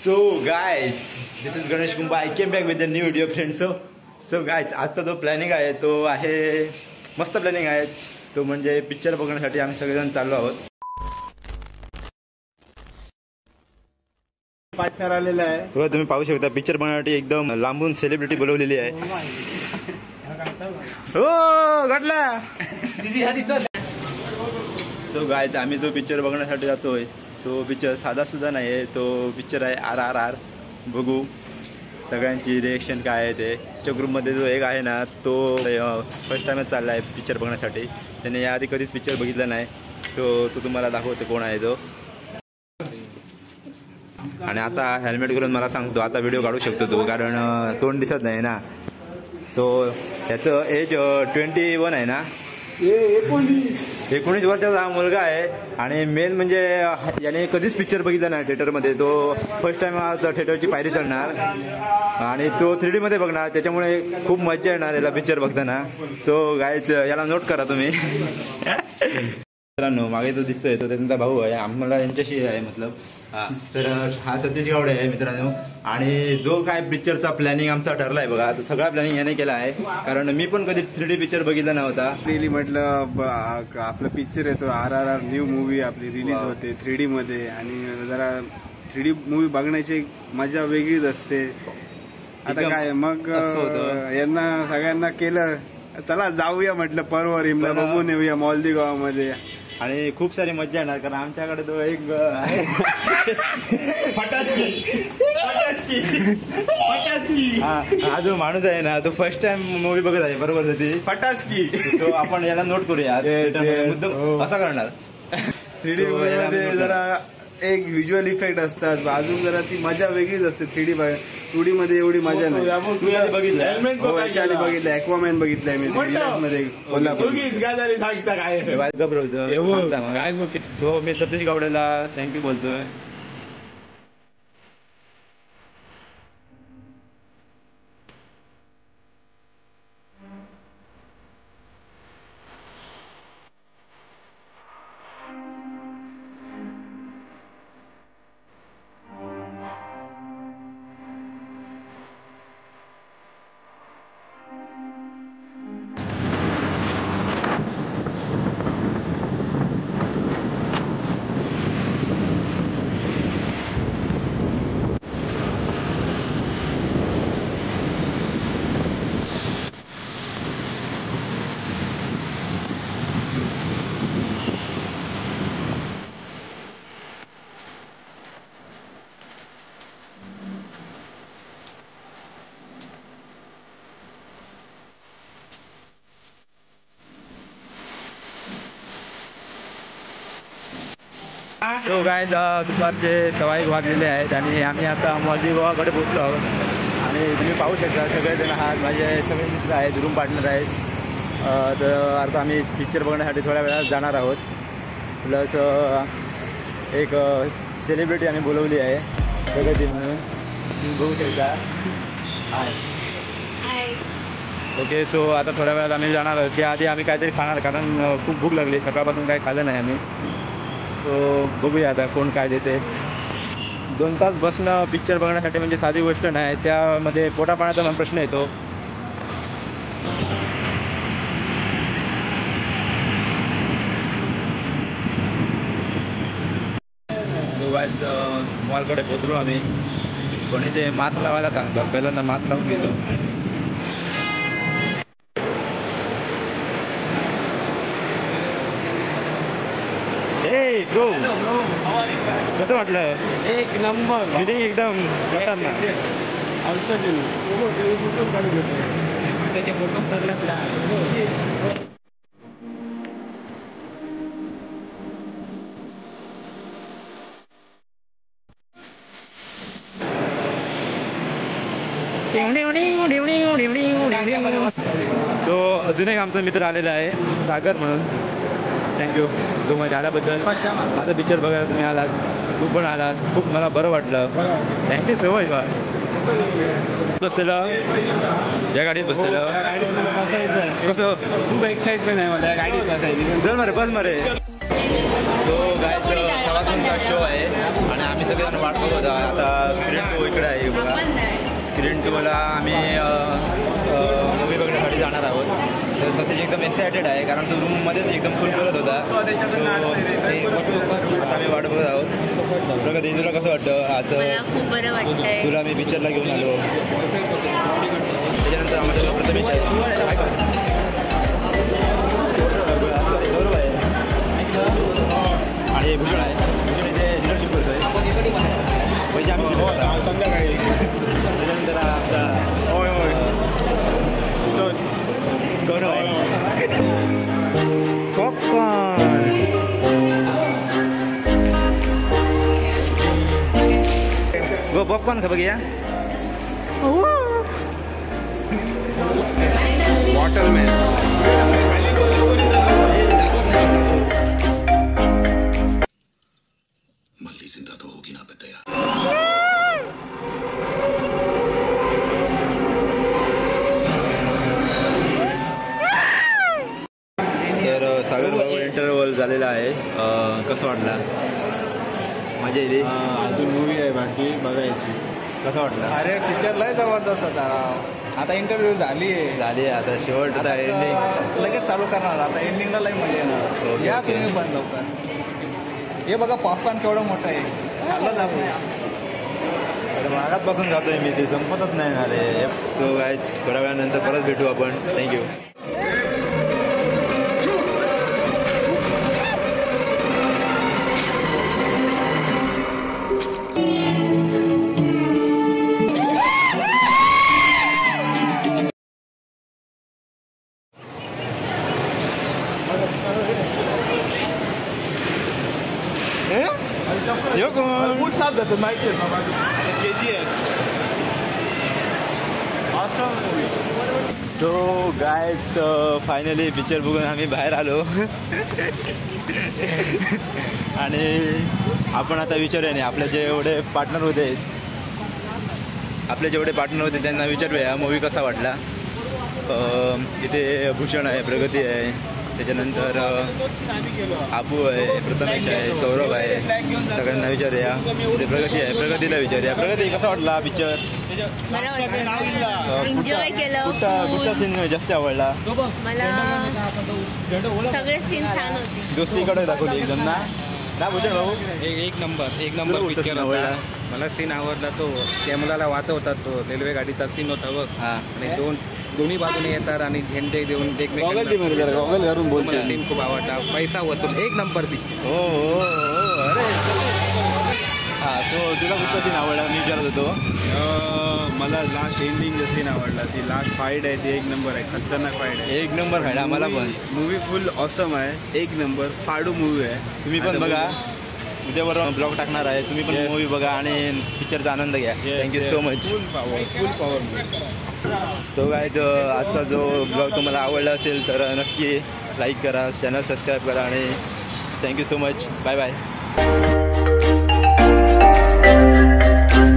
So guys, this is Ganesh Kumba. I came back with a new video, friends. So guys, आजचा जो planning आहे तो आहे मस्त प्लॅनिंग आहे. तो म्हणजे पिक्चर बघण्यासाठी आम्ही सगळेजण चाललो आहोत. पार्टनर आलेला आहे. सो तुम्ही पाहू शकता पिक्चर बघण्यासाठी एकदम लांबून सेलिब्रिटी बोलवलेली आहे. हो घडला. सो गाइस, आम्ही जो पिक्चर बघण्यासाठी जातोय तो पिक्चर साधा सुद्धा नाही आहे. तो पिक्चर आहे RRR. बघू सगळ्यांची रिएक्शन काय आहे ते. च्या ग्रुपमध्ये जो एक आहे ना तो फर्स्ट टाइमच चालला आहे पिक्चर बघण्यासाठी. त्याने याआधी कधीच पिक्चर बघितला नाही. सो तो तुम्हाला दाखवतो कोण आहे तो. आणि आता हेल्मेट घालून मला सांगतो आता व्हिडिओ काढू शकतो तो, कारण तोंड दिसत नाही ना. सो त्याचं एज 21 आहे ना. 19 वर्षाचा हा मुलगा आहे. आणि मेन म्हणजे याने कधीच पिक्चर बघितला नाही थिएटरमध्ये. तो फर्स्ट टाइम आज थिएटरची पायरी चढणार आणि तो 3D मध्ये बघणार. त्याच्यामुळे खूप मजा येणार याला पिक्चर बघताना. सो गाईज याला नोट करा तुम्ही. मित्रांनो मागे जो दिसतोय तो त्यांचा भाऊ आहे. आम्हाला यांच्याशी आहे मतलब. तर हा सतीश गावडे आहे मित्रांनो. आणि जो काय पिक्चरचा प्लॅनिंग आमचा ठरलाय बघा, तो सगळा प्लॅनिंग याने केला आहे. कारण मी पण कधी 3D पिक्चर बघितला नव्हता. रिली म्हटलं आपला पिक्चर आहे तो RRR न्यू मूवी आपली रिलीज होते 3D मध्ये. आणि जरा 3D मूवी बघण्याची मजा वेगळीच असते. आता काय मग यांना सगळ्यांना केलं चला जाऊया म्हटलं परवा रिमला बघून येऊया मॉलदी गावामध्ये. आणि खूप सारी मजा येणार कारण आमच्याकडे तो एक आहे हा जो माणूस आहे ना तो फर्स्ट टाइम मूवी बघत आहे. बरोबर ती फटास्की. तो आपण याला नोट करूया. मुद्दाम असा करणार 3D मध्ये जरा एक व्हिज्युअल इफेक्ट असतात. अजून जरा ती मजा वेगळीच असते 3D 2D मध्ये एवढी मजा नाही. बघितलं ॲक्वामॅन बघितलंय मी मध्ये कोल्हापूर. सो मी सतीश गावडेला थँक्यू बोलतोय. सो काय दुपारचे 1:15 वाजलेले आहेत आणि आम्ही आता मॉलदी गोवाकडे पोहोचलो आहोत. आणि तुम्ही पाहू शकता सगळेजण आहात माझे सगळे मित्र आहेत, रूम पार्टनर आहेत. तर आता आम्ही पिक्चर बघण्यासाठी थोड्या वेळात जाणार आहोत. प्लस एक सेलिब्रिटी आम्ही बोलवली आहे सगळे म्हणून तुम्ही बघू शकता. ओके. सो आता थोड्या वेळात आम्ही जाणार आहोत. त्याआधी आम्ही काहीतरी खाणार कारण खूप भूक लागली. सकाळपासून काही खाल्लं नाही आम्ही. तो बघूया आता कोण काय देते. 2 तास बसणं पिक्चर बघण्यासाठी म्हणजे साधी गोष्ट नाही. त्यामध्ये पोटापाण्याचा पण प्रश्न येतो. मॉलकडे पोचलो आम्ही. कोणी ते मास्क लावायला सांगतात. पहिल्यांदा मास्क लावून घेतो. कसं वाटलं? एक नंबर फिलिंग एकदम खतरनाक. त्याचे फोटो सो अजून एक आमचा मित्र आलेला आहे सागर म्हणून. थँक्यू सो मच आल्याबद्दल. माझा पिक्चर बघायला तुम्ही आलात, तू पण आलास, खूप मला बरं वाटलं. Thank you so much. बसलेलं या गाडीत बसलेलं कसं खूप एक्साइटमेंट आहे मला गाडीत बसायची. चल मरे बस मरे. सो गाईज 2:15 शो आहे आणि आम्ही सगळेजण वाट बघत आहोत. आता स्क्रीन 2ला आम्ही मूवी बघण्यासाठी जाणार आहोत. तर सतीश एकदम एक्सायटेड आहे कारण तो रूममध्येच एकदम फुल बोलत होता. सो आता आम्ही वाट बघत आहोत. प्रगती तुला कसं वाटतं आज? खूप बरं वाटतंय. तुला मी पिक्चरला घेऊन आलो. त्याच्यानंतर आम्हाला प्रथमेश आहे, गौरव आहे आणि भूषण आहे. भूषण इथे लिडरशिप करतोय. पैसे आम्ही संध्याकाळी. त्याच्यानंतर आमचा होय गौरव आहे. पॉपकॉर्न गो पॉपकॉर्न खा बघूया. वॉटरमॅन मल्ली जिंदा तो होगी ना बताया. तर सागर बरोबर इंटरव्हल झालेला आहे. कसं वाटला? मजा येते. अजून मूवी आहे बाकी बघायची. कसं वाटलं? अरे पिक्चर लय जबरदस्त होता. आता इंटरव्ह्यू झाली आता शेवट आता एंडिंग लगेच चालू करणार. आता एंडिंगला लय मजा येणार. या तुम्ही पण लवकर. हे बघा पॉपकॉर्न केवढं मोठं आहे. खाल्लं जात नाही. मागातपासून खातोय मी, ते संपतच नाही झाले. सो गाईज थोड्या वेळानंतर परत भेटू आपण. थँक्यू. खूप साथ जातो माहिती आहे. सो गाईज फायनली पिक्चर बघून आम्ही बाहेर आलो. आणि आपण आता विचारूया नाही आपले जेवढे पार्टनर होते त्यांना विचारूया मूवी कसा वाटला. इथे भूषण आहे, प्रगती आहे, त्याच्यानंतर आबू आहे, प्रथमेश आहे, सौरभ आहे. सगळ्यांना विचारूया. प्रगतीला विचारूया. प्रगती कसा वाटला पिक्चर? एन्जॉय केलं. कुठचा सीन जास्त आवडला? मला सगळे सीन छान होते. दोस्तीकडे दाखवली एकदम ना भूषण भाऊ? एक नंबर पिक्चर आवडला मला. सीन आवडला तो कॅमेराला वाचवतात. तो रेल्वे गाडीचा सीन होता बघ. आणि दोन्ही बाजूने येतात आणि झेंडे देऊन एकमेकांना सीन खूप आवडला. पैसा वसूल एक नंबर पिक्चर. हो. अरे तो तुला कुठचा सीन आवडला मी विचारत होतो. मला लास्ट एंडिंग सीन आवडला. ती लास्ट फाईट आहे ती एक नंबर आहे. खतरनाक फाईट आहे. एक नंबर फाईट. आम्हाला पण मूवी फुल ऑसम आहे. एक नंबर फाडू मूवी आहे. तुम्ही पण बघा. उद्यावर ब्लॉग टाकणार आहे. तुम्ही पण मूवी बघा आणि पिक्चरचा आनंद घ्या. Thank you so much. फुल पॉवर. सो गाईज आजचा जो ब्लॉग तुम्हाला आवडला असेल तर नक्की लाईक करा, चॅनल सबस्क्राईब करा आणि thank you so much. Bye bye.